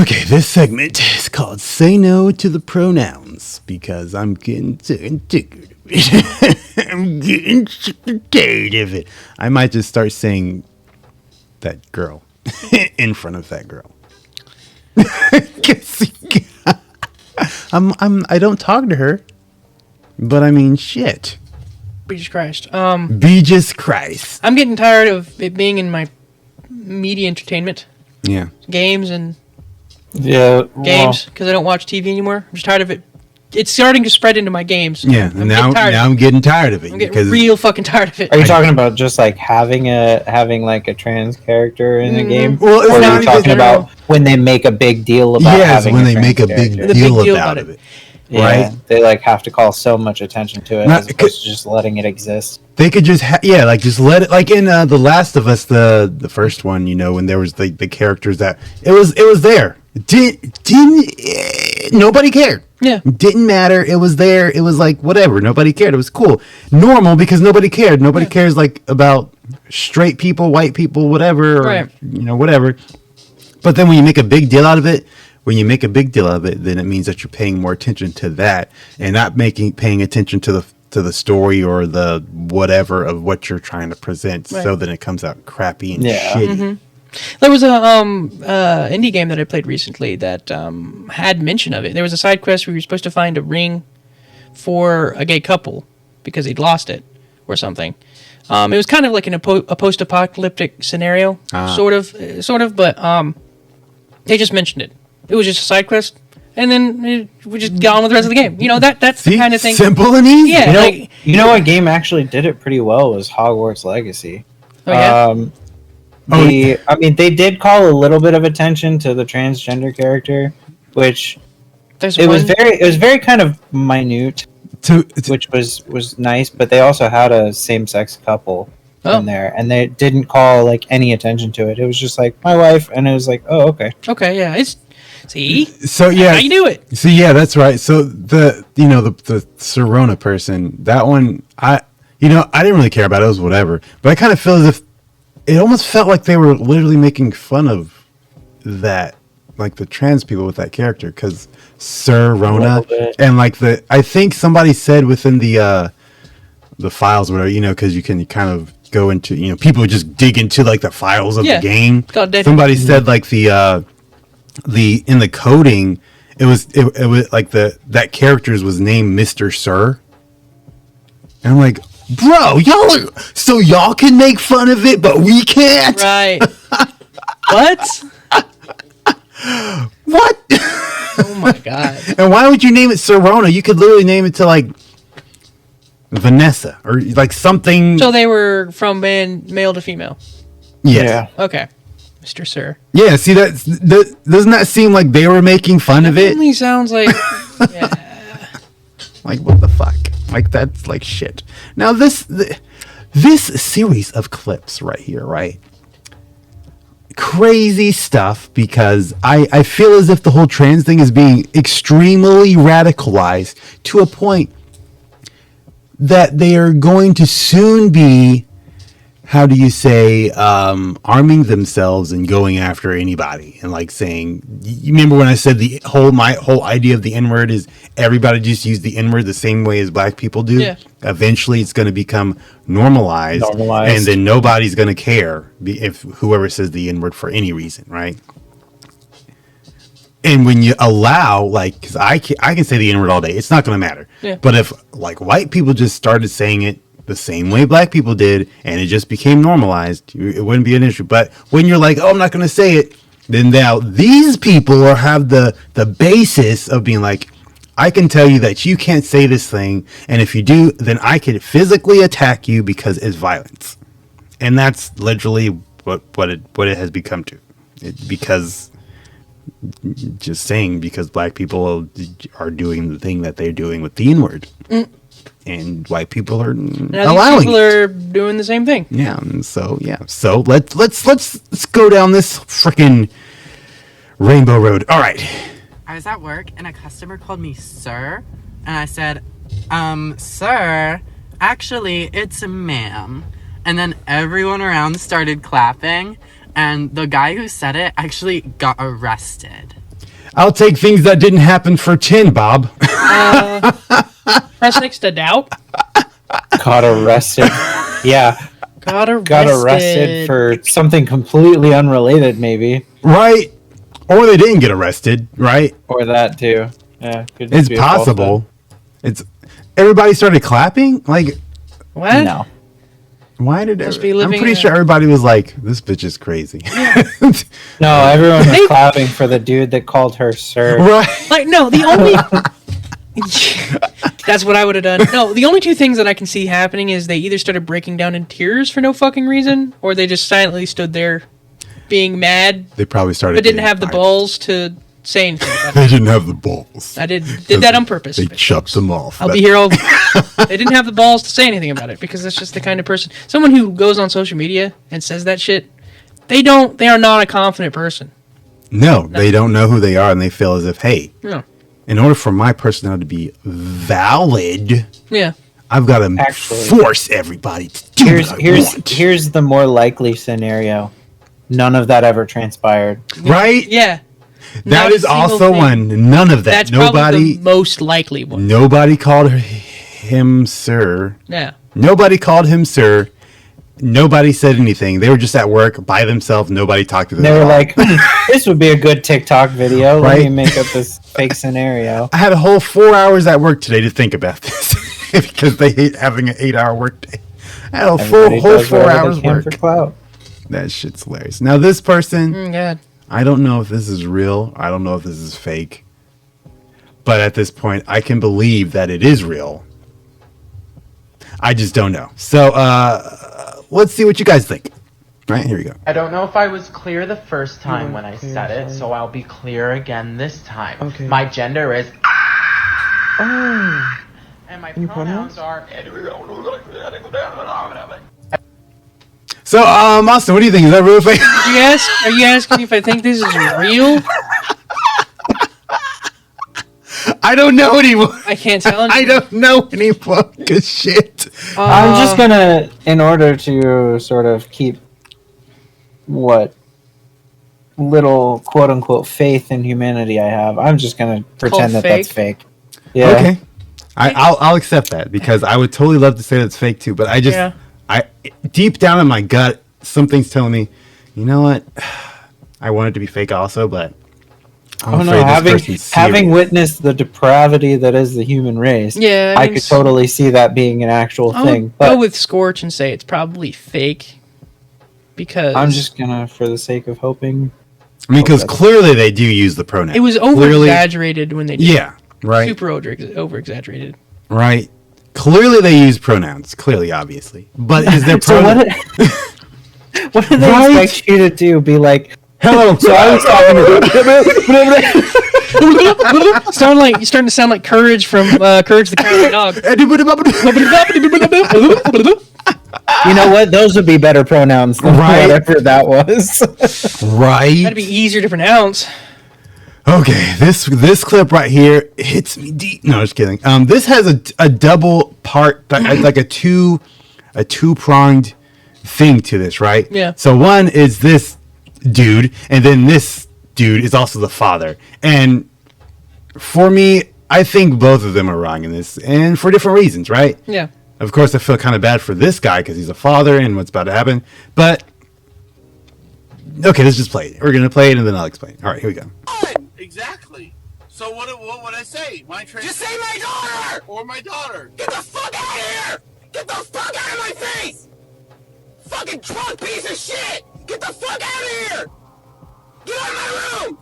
Okay, this segment is called Say No to the Pronouns because I'm getting sick and tired of it. I'm getting sick and tired of it. I might just start saying that girl in front of that girl. I don't talk to her, but I mean, shit. Jesus Christ. Jesus Christ. I'm getting tired of it being in my media entertainment. Yeah. Games and games, because I don't watch TV anymore. I'm just tired of it. It's starting to spread into my games. Yeah, and now I'm getting tired of it. I'm getting real fucking tired of it. Are you talking about just like having like a trans character in a game? Well, or are you talking about when they make a big deal about having when a they trans make a character? big deal about it. Yeah, right? They like have to call so much attention to it as opposed to just letting it exist. They could just just let it, like in The Last of Us, the first one, when there was the characters that it was there. Didn't nobody cared. Yeah. Didn't matter. It was there. It was like whatever. Nobody cared. It was cool. Normal because nobody cared. Nobody cares like about straight people, white people, whatever, or, whatever. But then when you make a big deal out of it, then it means that you're paying more attention to that and not paying attention to the story or the whatever of what you're trying to present. Right. So then it comes out crappy and shitty. Mm-hmm. There was a indie game that I played recently that had mention of it. There was a side quest where you were supposed to find a ring for a gay couple because he'd lost it or something. It was kind of like a post-apocalyptic scenario, sort of, but they just mentioned it. It was just a side quest, and then we just got on with the rest of the game. That's the kind of thing. Simple and easy. Yeah, what game actually did it pretty well was Hogwarts Legacy. Oh yeah. I mean, they did call a little bit of attention to the transgender character, which it was very kind of minute, which was nice. But they also had a same-sex couple in there, and they didn't call like any attention to it. It was just like my wife, and it was like, oh, okay, yeah. It's see, so yeah, how you do it? See, yeah, that's right. So the Serona person, that one, I didn't really care about it. It was whatever, but I kind of feel as if it almost felt like they were literally making fun of that, like the trans people with that character, because Sir Rona and like I think somebody said within the files, whatever, because you can kind of go into, people just dig into like the files of the game. Somebody said like the in the coding, it was like that character's was named Mr. Sir, and I'm like, bro, y'all can make fun of it, but we can't. Right. What? What? Oh my god. And why would you name it Serona? You could literally name it to like Vanessa or like something. So they were from male to female. Yes. Yeah. Okay. Mr. Sir. Yeah, see that doesn't that seem like they were making fun of it? It only sounds like like what the fuck? Like that's like shit. Now this series of clips right here, right? Crazy stuff, because I feel as if the whole trans thing is being extremely radicalized to a point that they are going to soon be, how do you say, arming themselves and going after anybody and like saying, you remember when I said my whole idea of the N-word is everybody just use the N-word the same way as black people do? Yeah. Eventually it's going to become normalized, and then nobody's going to care if whoever says the N-word for any reason, right? And when you allow, like, because I can say the N-word all day, it's not going to matter. Yeah. But if like white people just started saying it the same way black people did, and it just became normalized, it wouldn't be an issue. But when you're like, oh, I'm not going to say it, then now these people have the basis of being like, I can tell you that you can't say this thing, and if you do, then I can physically attack you because it's violence. And that's literally what it has become to. Because black people are doing the thing that they're doing with the N-word. And white people are allowing people are doing the same thing. Yeah, and so let's go down this freaking rainbow road. All right. I was at work and a customer called me sir, and I said, sir, actually it's a ma'am. And then everyone around started clapping, and the guy who said it actually got arrested. I'll take things that didn't happen for 10, Bob. Press next to doubt. Got arrested. Yeah. Got arrested for something completely unrelated, maybe. Right. Or they didn't get arrested, right? Or that too. Yeah. It's possible. It's everybody started clapping? Like what? No. Why did I'm pretty sure everybody was like, this bitch is crazy. No, everyone was clapping for the dude that called her sir. Right. Like, no, the only... That's what I would have done. No, the only two things that I can see happening is they either started breaking down in tears for no fucking reason, or they just silently stood there being mad. They probably started... But didn't have the balls to say anything. They didn't have the balls. I did that on purpose. They chopped them off. I'll be here all... They didn't have the balls to say anything about it, because that's just the kind of person... Someone who goes on social media and says that shit, they are not a confident person. No, they don't know who they are, and they feel as if, hey... No. In order for my personality to be valid, I've got to force everybody to do what I want. Here's the more likely scenario. None of that ever transpired. Right? Yeah. That is also one. None of that. That's probably the most likely one. Nobody called him sir. Yeah. Nobody called him sir. Nobody said anything. They were just at work by themselves. Nobody talked to them. They were like, this would be a good TikTok video. Right? Let me make up this fake scenario. I had a whole 4 hours at work today to think about this because they hate having an 8-hour work day. I had a whole 4 hours work. For clout. That shit's hilarious. Now this person, God. I don't know if this is real. I don't know if this is fake. But at this point, I can believe that it is real. I just don't know. So, let's see what you guys think. All right, here we go. I don't know if I was clear the first time when I said it, so I'll be clear again this time. Okay. My gender is... Oh. And my pronouns are... So, Austin, what do you think? Is that real or fake? Are you asking if I think this is real? I don't know anymore. I can't tell anymore. I don't know any fucking shit. I'm just gonna, in order to sort of keep what little quote-unquote faith in humanity I have, I'm just gonna pretend that that's fake. Yeah. Okay. I'll accept that, because I would totally love to say that's fake too, but I just, deep down in my gut, something's telling me, you know what? I want it to be fake also, but I'm afraid having witnessed the depravity that is the human race, I could totally see that being an actual thing. But go with Scorch and say it's probably fake, because I'm just gonna, for the sake of hoping. I mean, because clearly they do use the pronoun. It was over-exaggerated when they did. Yeah, right. Super over-exaggerated. Right. Clearly they use pronouns. Clearly, obviously. But is there pronouns? What do they expect you to do? Be like, hello. So I was talking to... You're starting to sound like Courage from Courage the Cowardly Dog. You know what? Those would be better pronouns than whatever that was. Right. That'd be easier to pronounce. Okay, this clip right here hits me deep. No, just kidding. This has a double part, like a two-pronged thing to this, right? Yeah. So one is this dude, and then this dude is also the father. And for me, I think both of them are wrong in this, and for different reasons, right? Yeah. Of course, I feel kind of bad for this guy because he's a father and what's about to happen. But okay, let's just play it. We're gonna play it and then I'll explain. All right, here we go. Exactly. So what would I say? Just say my daughter or my daughter. Get the fuck out of here! Get the fuck out of my face! Fucking drunk piece of shit! Get the fuck out of here! Get out of my room!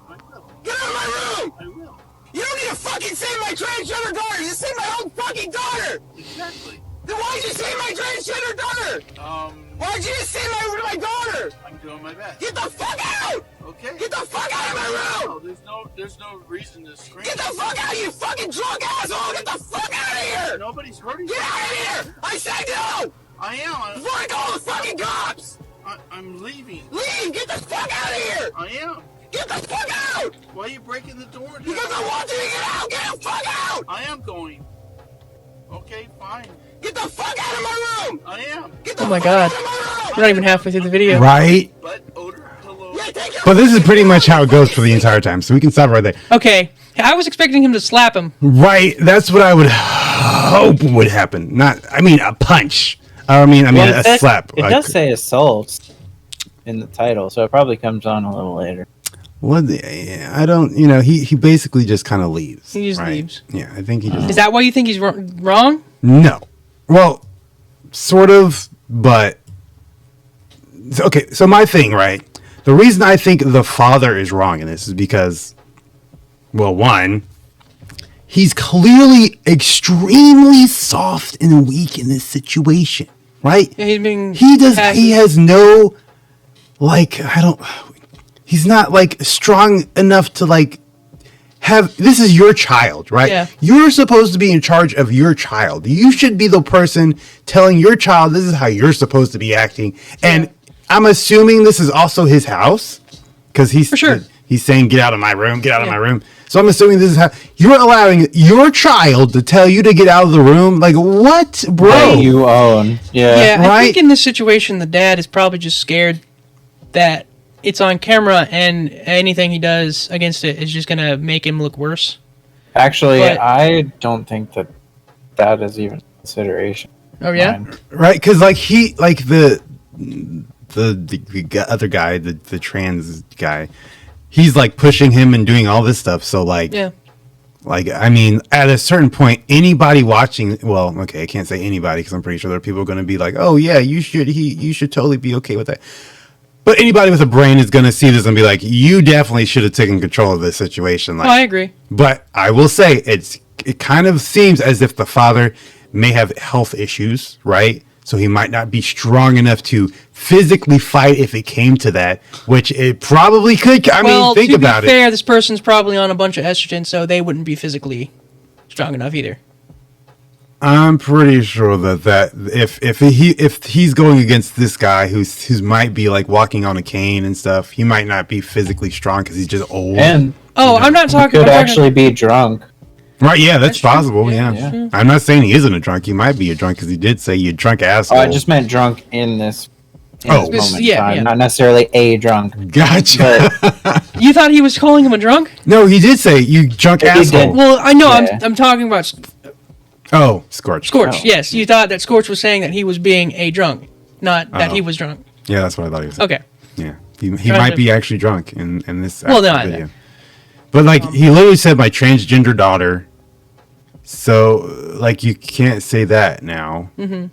Get out of my room! I will. You don't need to fucking say my transgender daughter. You say my own fucking daughter. Exactly. Then why'd you say my transgender daughter? Why'd you just say my daughter? I'm doing my best. Get the fuck out! Okay. Get the fuck out of my room! No, there's no reason to scream. Get the fuck out, you fucking drunk asshole! Get the fuck out of here! Nobody's hurting you. Get out of here! I said no! I am. Before I call the fucking cops! I'm leaving. Leave! Get the fuck out of here! I am. Get the fuck out! Why are you breaking the door down? Because I want you to get out! Get the fuck out! I am going. Okay, fine. Get the fuck out of my room! I am. Get the oh my god. Out of my room. We're not even halfway through the video. Right? Butt odor pillow. Yeah, But this is pretty much how it goes for the entire time, so we can stop right there. Okay, I was expecting him to slap him. Right, that's what I would hope would happen. A punch. A slap. It does say assault in the title, so it probably comes on a little later. I don't. He basically just kind of leaves. He just leaves. Yeah, I think he just. Is that why you think he's wrong? No. Well, sort of, but okay. So my thing, right? The reason I think the father is wrong in this is because, well, one, he's clearly extremely soft and weak in this situation, right? Yeah, he's being. He has no, he's not strong enough to have. This is your child, right? Yeah. You're supposed to be in charge of your child. You should be the person telling your child this is how you're supposed to be acting. And I'm assuming this is also his house because he's saying, "Get out of my room, get out of my room." So I'm assuming this is how you're allowing your child to tell you to get out of the room. Like, what, bro? That you own. Yeah. I think in this situation, the dad is probably just scared that it's on camera and anything he does against it is just going to make him look worse. Actually, I don't think that is even consideration. Oh, yeah? Right, because the other guy, the trans guy, he's pushing him and doing all this stuff. So at a certain point, anybody watching, well, okay, I can't say anybody because I'm pretty sure there are people going to be like, oh yeah, you should totally be okay with that. But anybody with a brain is going to see this and be like, you definitely should have taken control of this situation. I agree. But I will say it kind of seems as if the father may have health issues, right? So he might not be strong enough to physically fight if it came to that, which it probably could. Think about it. To be fair, this person's probably on a bunch of estrogen, so they wouldn't be physically strong enough either. I'm pretty sure that if he's going against this guy who's might be walking on a cane and stuff, he might not be physically strong because he's just old. And I'm not talking. He could actually be drunk. Right, yeah, that's possible. Yeah. I'm not saying he isn't a drunk. He might be a drunk because he did say you drunk asshole. Oh, I just meant drunk in this moment in time, not necessarily a drunk. Gotcha. You thought he was calling him a drunk? No, he did say you drunk asshole. Well, I know. Yeah. I'm talking about. Oh, Scorch. Scorch, yes. You thought that Scorch was saying that he was being a drunk, not that he was drunk. Yeah, that's what I thought he was saying. Okay. Yeah, he might be actually drunk in this video. But he literally said my transgender daughter. So you can't say that now. Mm-hmm.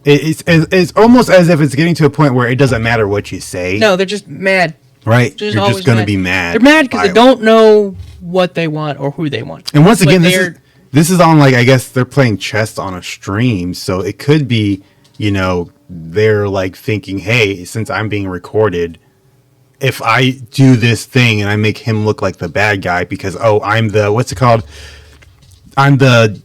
It's almost as if it's getting to a point where it doesn't matter what you say. No, they're just mad. Right? You're just going to be mad. They're mad because they don't know what they want or who they want. And once again, this is on I guess they're playing chess on a stream, so it could be, they're thinking, hey, since I'm being recorded, if I do this thing and I make him look like the bad guy because I'm the what's it called? I'm the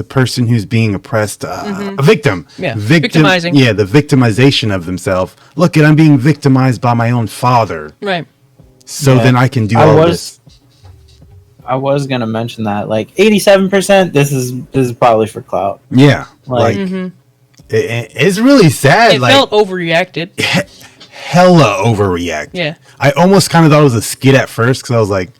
person who's being oppressed, a victim. Yeah, victimizing. Yeah, the victimization of themselves. Look, I'm being victimized by my own father. Right. So then I can do all this. I was gonna mention that 87%. This is probably for clout. Yeah, it's really sad. It felt overreacted. Hella overreact. Yeah. I almost kind of thought it was a skit at first because I was like,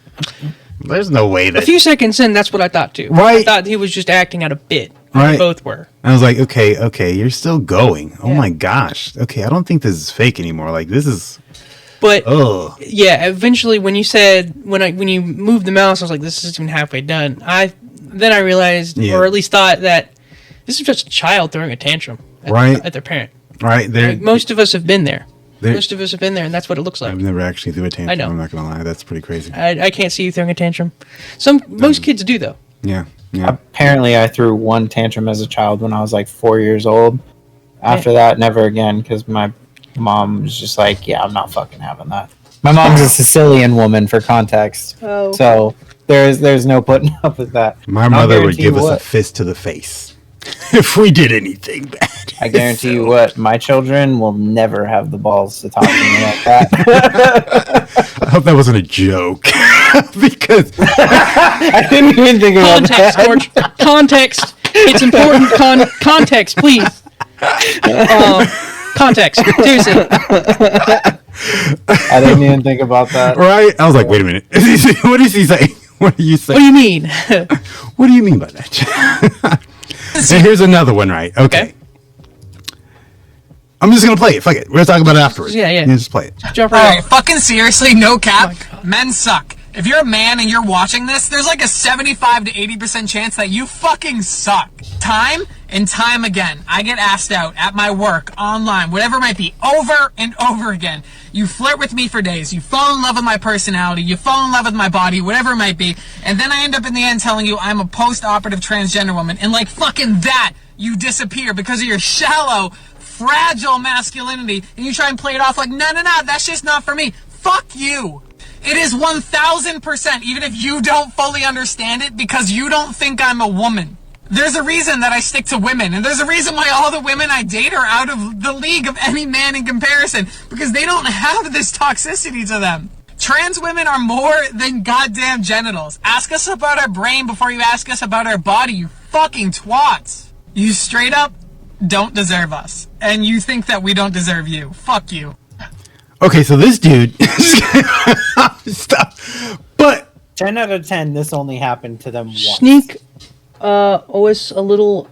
"There's no way that." A few seconds in, that's what I thought too. Right. I thought he was just acting out a bit. Right. They both were. I was like, okay, you're still going. Oh my gosh. Okay, I don't think this is fake anymore. This is. But eventually when you said when you moved the mouse, I was like, this isn't even halfway done. Then I realized, or at least thought, that this is just a child throwing a tantrum at their parent. Right. Most of us have been there. Most of us have been there, and that's what it looks like. I've never actually threw a tantrum. I know. I'm not gonna lie, that's pretty crazy. I can't see you throwing a tantrum. Most kids do though. Yeah. Apparently, I threw one tantrum as a child when I was 4 years old. After that, never again, because my mom was just like, "Yeah, I'm not fucking having that." My mom's a Sicilian woman, for context, so there's no putting up with that. My mother would give us a fist to the face if we did anything bad. I guarantee you what, my children will never have the balls to talk to me like that. I hope that wasn't a joke. Because I didn't even think about that. Context, George. Context. It's important. Context, please. Context. Seriously. I didn't even think about that. Right? I was like, wait a minute. What is he saying? What are you saying? What do you mean? What do you mean by that? And here's another one, right? Okay. I'm just gonna play it. Fuck it. We're gonna talk about it afterwards. Yeah. You just play it. Jump All right right, fucking seriously, no cap. Men suck. If you're a man and you're watching this, there's like a 75 to 80% chance that you fucking suck. Time and time again, I get asked out at my work, online, whatever it might be, over and over again. You flirt with me for days. You fall in love with my personality. You fall in love with my body, whatever it might be. And then I end up in the end telling you I'm a post-operative transgender woman. And like fucking that, you disappear because of your shallow, fragile masculinity. And you try and play it off like, no, that's just not for me. Fuck you. It is 1000%, even if you don't fully understand it, because you don't think I'm a woman. There's a reason that I stick to women, and there's a reason why all the women I date are out of the league of any man in comparison, because they don't have this toxicity to them. Trans women are more than goddamn genitals. Ask us about our brain before you ask us about our body, you fucking twats. You straight up don't deserve us, and you think that we don't deserve you. Fuck you. Okay, so this dude stop. But 10 out of 10, this only happened to them once. Sneak OS a little.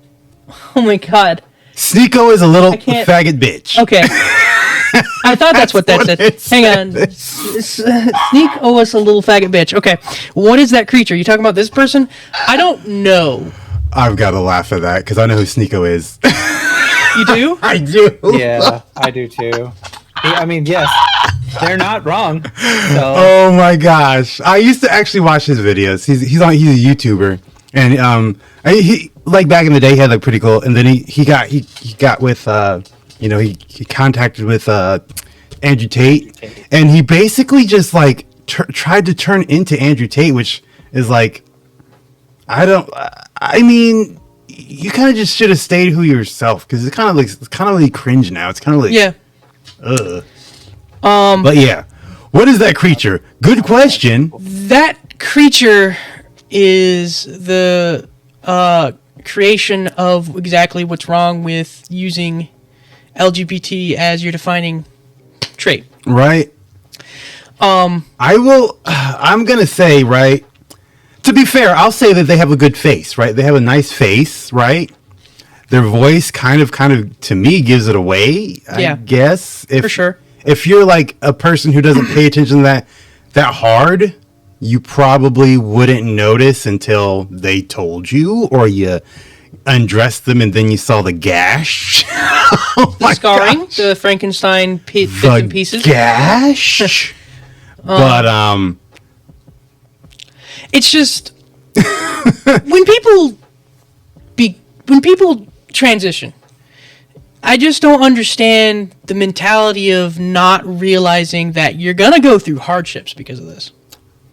Oh my god. Sneeko is a little faggot bitch. Okay. I thought that's what that said. Hang on. Sneak OS a little faggot bitch. Okay. What is that creature? You talking about this person? I don't know. I've got to laugh at that because I know who Sneeko is. You do? I do. Yeah, I do too. I mean, yes, they're not wrong. So. Oh my gosh, I used to actually watch his videos. He's a YouTuber, and he like back in the day he had like pretty cool. And then he got with he contacted with Andrew Tate, and he basically just like tried to turn into Andrew Tate, which is like I mean you kind of just should have stayed who yourself because it's kind of like cringe now. It's kind of like but yeah, what is that creature? Good question. That creature is the creation of exactly what's wrong with using LGBT as your defining trait. Right. I'm gonna say, right, to be fair, I'll say that they have a good face, right? They have a nice face, right? Their voice kind of to me gives it away, I guess. For sure. If you're like a person who doesn't pay attention to that hard, you probably wouldn't notice until they told you or you undressed them and then you saw the gash. The scarring, gosh. The Frankenstein bits and pieces. Gash? But it's just when people transition, I just don't understand the mentality of not realizing that you're gonna go through hardships because of this.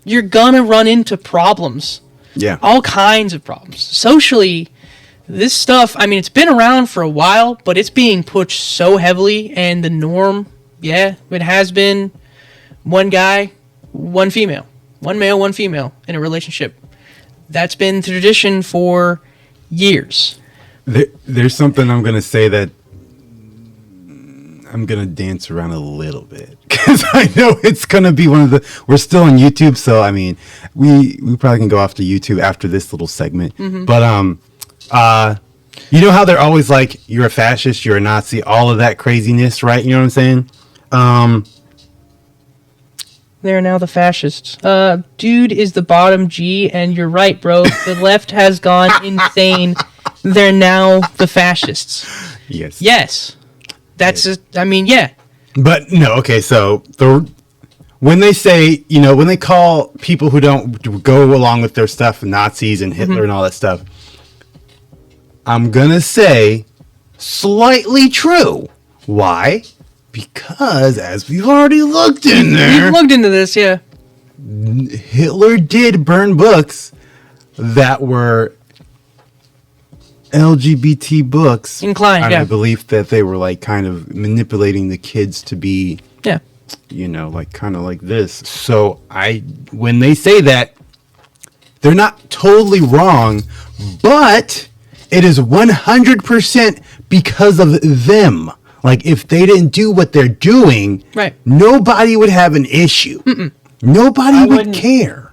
You're gonna run into problems. Yeah. All kinds of problems. Socially, this stuff, I mean, it's been around for a while, but it's being pushed so heavily, and the norm, it has been one guy, one female. One male, one female in a relationship. That's been tradition for years. There's something I'm going to say that I'm going to dance around a little bit because I know it's going to be one of the... We're still on YouTube, so, I mean, we probably can go off to YouTube after this little segment. Mm-hmm. But, you know how they're always like, you're a fascist, you're a Nazi, all of that craziness, right? You know what I'm saying? They're now the fascists. Dude is the bottom G, and you're right, bro. The left has gone insane. They're now the fascists. Yes. Yes. That's I mean, yeah. But no, okay, so when they say, when they call people who don't go along with their stuff Nazis and Hitler and all that stuff, I'm gonna say slightly true. Why? Because, as we've already looked in there... We've looked into this, yeah. Hitler did burn books that were LGBT books. Inclined, I believe that they were, like, kind of manipulating the kids to be... Yeah. Like, kind of like this. So, when they say that, they're not totally wrong, but it is 100% because of them. Like, if they didn't do what they're doing, right, nobody would have an issue. Nobody would care.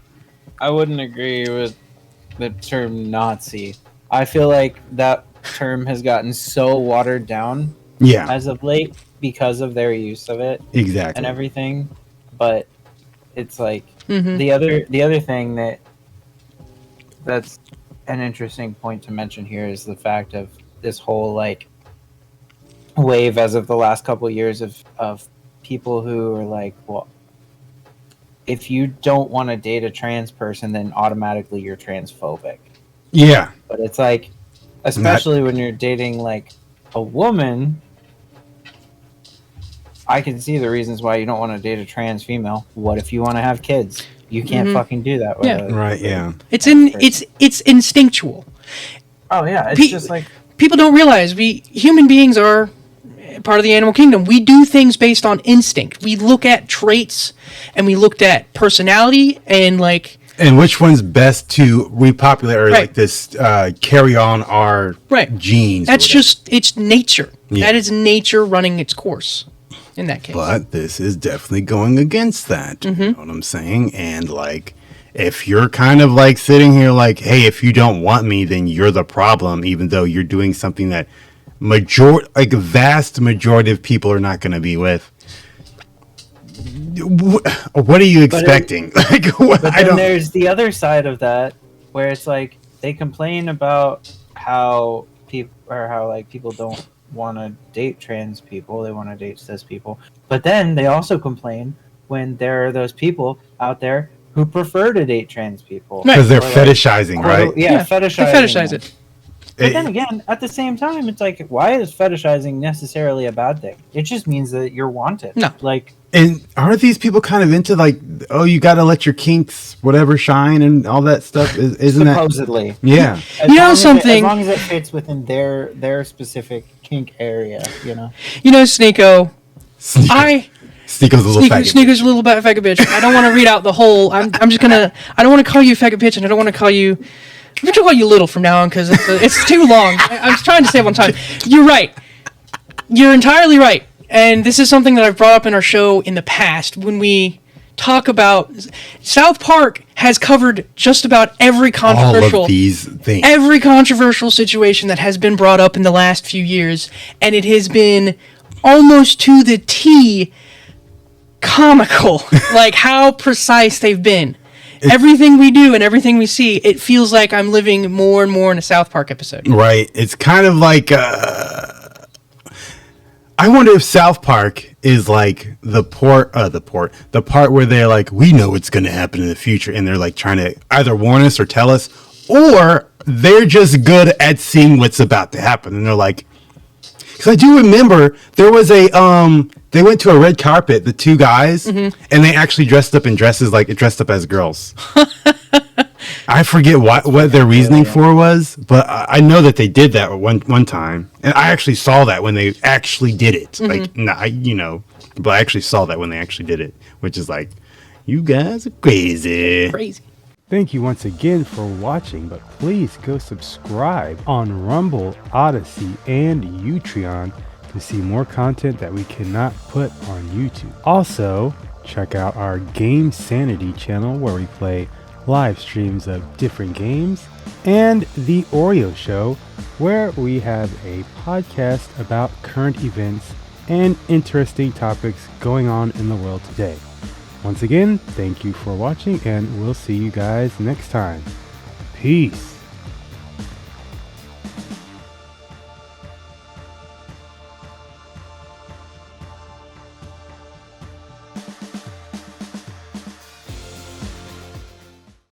I wouldn't agree with the term Nazi. I feel like that term has gotten so watered down as of late because of their use of it. Exactly. And everything. But it's like the other thing that's an interesting point to mention here is the fact of this whole like wave as of the last couple of years of people who are like, well, if you don't want to date a trans person, then automatically you're transphobic. Yeah. But it's like, especially when you're dating like a woman, I can see the reasons why you don't want to date a trans female. What if you want to have kids? You can't fucking do that. It's instinctual. Oh yeah, it's just like people don't realize human beings are part of the animal kingdom. We do things based on instinct. We look at traits and we looked at personality and like. And which one's best to repopulate or like this carry on our genes? That's it's nature. Yeah. That is nature running its course in that case. But this is definitely going against that. You know what I'm saying? And like, if you're kind of like sitting here like, hey, if you don't want me, then you're the problem, even though you're doing something that a vast majority of people are not going to be with. What are you expecting? But then there's the other side of that where it's like they complain about how people don't want to date trans people, they want to date cis people, but then they also complain when there are those people out there who prefer to date trans people because they're fetishizing, right? Yeah, fetishizing. They fetishize it. But then again, at the same time, it's like, why is fetishizing necessarily a bad thing? It just means that you're wanted. No, like. And aren't these people kind of into like, oh, you got to let your kinks whatever shine and all that stuff? Isn't supposedly? Yeah. You know something? As long as it fits within their specific kink area, you know. You know, Sneeko. Sneeko's a little faggot. Sneeko's a little faggot bitch. I don't want to read out the whole. I'm just gonna. I don't want to call you a faggot bitch, and I don't want to call you. I'm going to call you Little from now on because it's too long. I was trying to save on time. You're right. You're entirely right. And this is something that I've brought up in our show in the past when we talk about South Park has covered just about every controversial situation that has been brought up in the last few years, and it has been almost to the T comical, like how precise they've been. Everything we do and everything we see, it feels like I'm living more and more in a South Park episode. Right. It's kind of like, I wonder if South Park is like the part where they're like, we know what's going to happen in the future. And they're like trying to either warn us or tell us, or they're just good at seeing what's about to happen. And they're like, because I do remember there was they went to a red carpet, the two guys, and they actually dressed up in dresses, like dressed up as girls. I forget what their reasoning for was, but I know that they did that one time, and I actually saw that when they actually did it. Like, but I actually saw that when they actually did it, which is like, you guys are crazy. Crazy. Thank you once again for watching, but please go subscribe on Rumble, Odyssey, and Utreon to see more content that we cannot put on YouTube. Also, check out our GameSanity channel where we play live streams of different games, and the Oreyo Show where we have a podcast about current events and interesting topics going on in the world today. Once again, thank you for watching, and we'll see you guys next time. Peace.